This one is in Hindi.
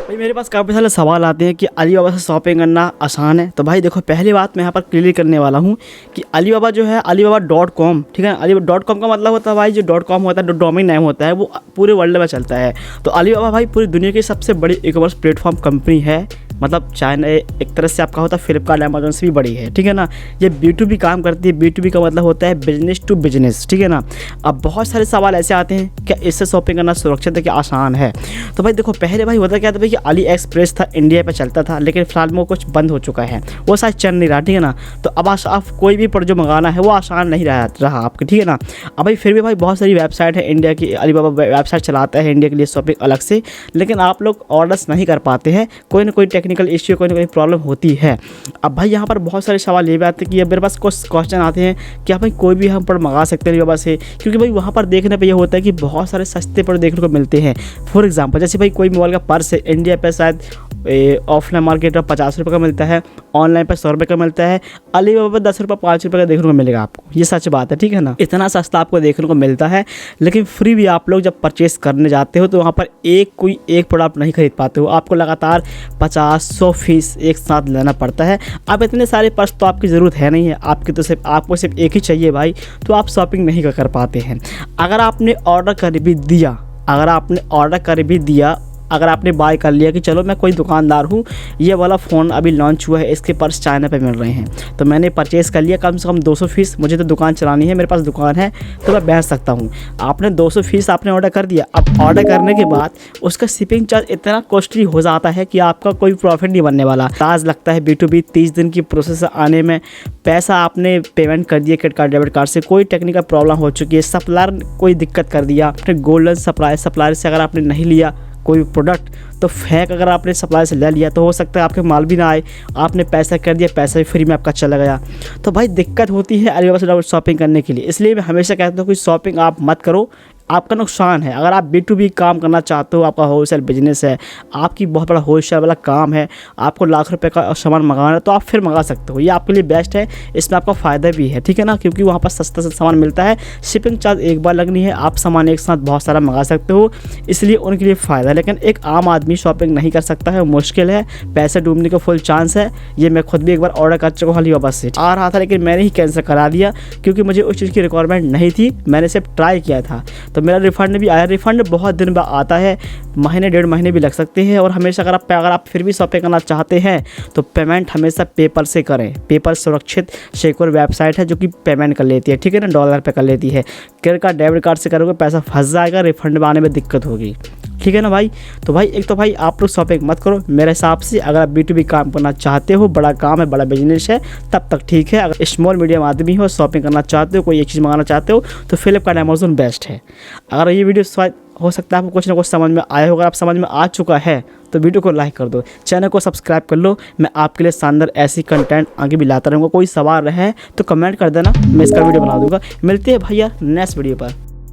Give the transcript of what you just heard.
भाई मेरे पास काफ़ी सारे सवाल आते हैं कि अलीबाबा से शॉपिंग करना आसान है। तो भाई देखो, पहली बात मैं यहाँ पर क्लियर करने वाला हूँ कि अलीबाबा जो है alibaba.com, ठीक है। alibaba.com का मतलब होता है भाई, जो .com होता है, जो डोमेन नेम होता है, वो पूरे वर्ल्ड में चलता है। तो अलीबाबा भाई पूरी दुनिया की सबसे बड़ी ई कॉमर्स प्लेटफॉर्म कंपनी है। मतलब चाइना एक तरह से आपका होता है फ्लिपकार्ट, अमेजोन से भी बड़ी है, ठीक है ना। ये B2B काम करती है। B2B का मतलब होता है बिजनेस टू बिजनेस, ठीक है ना। अब बहुत सारे सवाल ऐसे आते हैं, क्या इससे शॉपिंग करना सुरक्षित है, क्या आसान है। तो भाई देखो, पहले भाई होता क्या था भाई कि अली एक्सप्रेस था, इंडिया पे चलता था, लेकिन फिलहाल में वो कुछ बंद हो चुका है, वो शायद चल नहीं रहा, ठीक है ना। तो अब आप कोई भी पर जो मंगाना है वो आसान नहीं रहा आपके, ठीक है ना। अब भाई फिर भी भाई बहुत सारी वेबसाइट है इंडिया की, अलीबाबा वेबसाइट चलाता है इंडिया के लिए शॉपिंग अलग से, लेकिन आप लोग ऑर्डर्स नहीं कर पाते हैं, कोई ना कोई टेक्निकल इश्यू, कोई ना कोई प्रॉब्लम होती है। अब भाई यहाँ पर बहुत सारे सवाल ये भी आते हैं कि मेरे पास कुछ क्वेश्चन आते हैं कि भाई कोई भी हम पर मंगा सकते हैं अलीबाबा से, क्योंकि भाई वहाँ पर देखने पे ये होता है कि बहुत सारे सस्ते पर देखने को मिलते हैं। फॉर एग्जांपल जैसे भाई कोई मोबाइल का पर्स है, इंडिया पे शायद ऑफलाइन मार्केट में 50 रुपये का मिलता है, ऑनलाइन पर 100 रुपये का मिलता है, अलीबाबा पर 10 रुपये 5 रुपये का देखने को मिलेगा आपको। ये सच बात है, ठीक है ना। इतना सस्ता आपको देखने को मिलता है, लेकिन फ्री भी आप लोग जब परचेस करने जाते हो तो वहाँ पर कोई एक प्रोडक्ट नहीं खरीद पाते हो, आपको लगातार 50-100 फीस एक साथ लेना पड़ता है। अब इतने सारे पर्स तो आपकी ज़रूरत है नहीं है, आपको सिर्फ एक ही चाहिए भाई, तो आप शॉपिंग नहीं कर पाते हैं। अगर आपने ऑर्डर कर भी दिया, अगर आपने बाय कर लिया कि चलो मैं कोई दुकानदार हूँ, ये वाला फ़ोन अभी लॉन्च हुआ है, इसके पर्स चाइना पे मिल रहे हैं, तो मैंने परचेज़ कर लिया कम से कम 200 फीस, मुझे तो दुकान चलानी है, मेरे पास दुकान है तो मैं बेच सकता हूँ। आपने 200 फीस आपने ऑर्डर कर दिया। अब ऑर्डर करने के बाद उसका शिपिंग चार्ज इतना कॉस्टली हो जाता है कि आपका कोई प्रॉफिट नहीं बनने वाला। चार्ज लगता है B2B 30 दिन की प्रोसेस आने में। पैसा आपने पेमेंट कर दिया क्रेडिट कार्ड डेबिट कार्ड से, कोई टेक्निकल प्रॉब्लम हो चुकी है, सप्लायर कोई दिक्कत कर दिया, अपने गोल्डन सप्लायर से अगर आपने नहीं लिया कोई प्रोडक्ट, तो फेक अगर आपने सप्लाई से ले लिया तो हो सकता है आपके माल भी ना आए, आपने पैसा कर दिया, पैसा भी फ्री में आपका चला गया। तो भाई दिक्कत होती है अलीबाबा से शॉपिंग करने के लिए। इसलिए मैं हमेशा कहता हूँ कि शॉपिंग आप मत करो, आपका नुकसान है। अगर आप B2B काम करना चाहते हो, आपका होलसेल बिजनेस है, आपकी बहुत बड़ा होलसेल वाला काम है, आपको लाख रुपए का सामान मंगाना है, तो आप फिर मंगा सकते हो, ये आपके लिए बेस्ट है, इसमें आपका फ़ायदा भी है, ठीक है ना, क्योंकि वहाँ पर सस्ता सामान मिलता है, शिपिंग चार्ज एक बार लगनी है, आप सामान एक साथ बहुत सारा मंगा सकते हो, इसलिए उनके लिए फ़ायदा है। लेकिन एक आम आदमी शॉपिंग नहीं कर सकता है, मुश्किल है, पैसे डूबने का फुल चांस है। ये मैं खुद भी एक बार ऑर्डर कर चुका हूँ अलीबाबा से, आ रहा था लेकिन मैंने ही कैंसिल करा दिया क्योंकि मुझे उस चीज़ की रिक्वायरमेंट नहीं थी, मैंने सिर्फ ट्राई किया था। तो मेरा रिफ़ंड भी आया। रिफ़ंड बहुत दिन बाद आता है, महीने 1.5 महीने भी लग सकते हैं। और हमेशा अगर आप फिर भी शॉपिंग करना चाहते हैं तो पेमेंट हमेशा पेपर से करें। पेपर सुरक्षित सिक्योर वेबसाइट है जो कि पेमेंट कर लेती है, ठीक है ना, डॉलर पे कर लेती है। क्रेडिट कार्ड डेबिट कार्ड से करोगे पैसा फंस जाएगा, रिफ़ंड में आने में दिक्कत होगी, ठीक है ना भाई। तो भाई एक तो भाई आप लोग शॉपिंग मत करो मेरे हिसाब से। अगर आप B2B काम करना चाहते हो, बड़ा काम है, बड़ा बिजनेस है, तब तक ठीक है। अगर स्मॉल मीडियम आदमी हो, शॉपिंग करना चाहते हो, कोई एक चीज़ मंगाना चाहते हो, तो फ्लिपकार्ट अमेजोन बेस्ट है। अगर ये वीडियो हो सकता है आपको कुछ ना कुछ समझ में आया होगा, आप समझ में आ चुका है तो वीडियो को लाइक कर दो, चैनल को सब्सक्राइब कर लो। मैं आपके लिए शानदार ऐसी कंटेंट आगे भी लाता रहूँगा। कोई सवाल रहे तो कमेंट कर देना, मैं इसका वीडियो बना दूँगा। मिलते हैं भैया नेक्स्ट वीडियो पर।